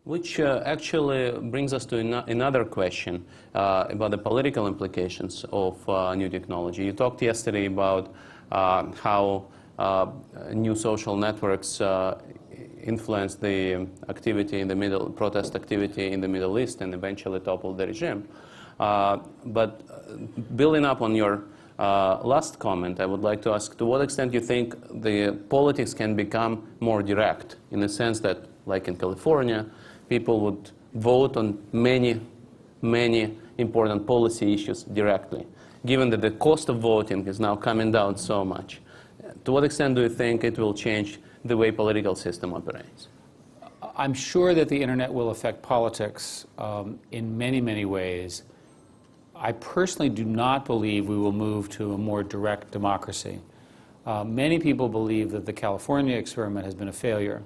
Which actually brings us to another question about the political implications of new technology. You talked yesterday about how new social networks influence the activity in the protest activity in the Middle East and eventually topple the regime. But building up on your last comment, I would like to ask, to what extent you think the politics can become more direct, in the sense that, like in California, people would vote on many important policy issues directly, given that the cost of voting is now coming down so much? To what extent do you think it will change the way political system operates? I'm sure that the internet will affect politics in many ways. I personally do not believe we will move to a more direct democracy. Many people believe that the California experiment has been a failure.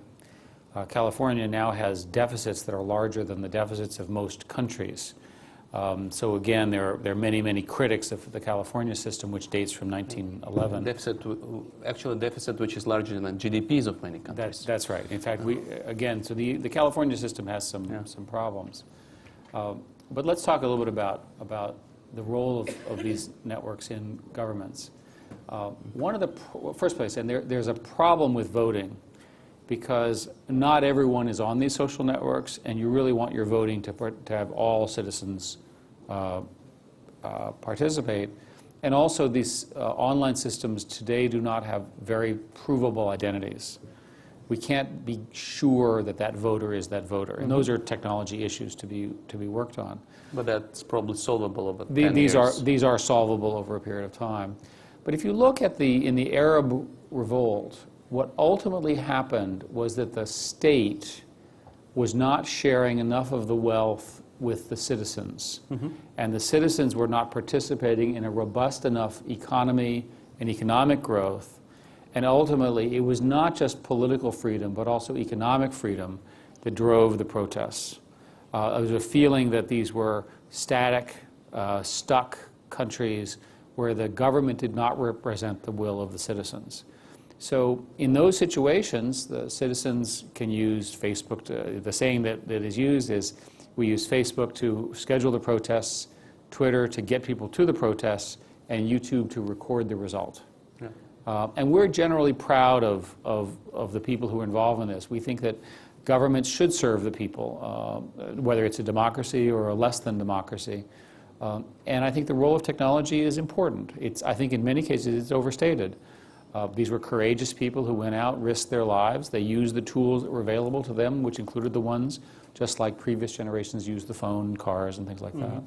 California now has deficits that are larger than the deficits of most countries. So again, there are many critics of the California system, which dates from 1911. Actually, a deficit which is larger than GDPs of many countries. That's right. In fact, so the California system has some problems. But let's talk a little bit about the role of these networks in governments. First place, and there's a problem with voting, because not everyone is on these social networks, and you really want your voting to have all citizens participate. And also, these online systems today do not have very provable identities. We can't be sure that that voter is that voter, and those are technology issues to be worked on. But that's probably solvable over 10 years. These are solvable over a period of time. But if you look at in the Arab revolt, what ultimately happened was that the state was not sharing enough of the wealth with the citizens, and the citizens were not participating in a robust enough economy and economic growth. And ultimately, it was not just political freedom, but also economic freedom that drove the protests. There was a feeling that these were static, stuck countries where the government did not represent the will of the citizens. So in those situations, the citizens can use Facebook. The saying that is used is, we use Facebook to schedule the protests, Twitter to get people to the protests, and YouTube to record the result. And we're generally proud of the people who are involved in this. We think that governments should serve the people, whether it's a democracy or a less than democracy. And I think the role of technology is important. I think in many cases it's overstated. These were courageous people who went out, risked their lives. They used the tools that were available to them, which included the ones just like previous generations used the phone, cars, and things like that.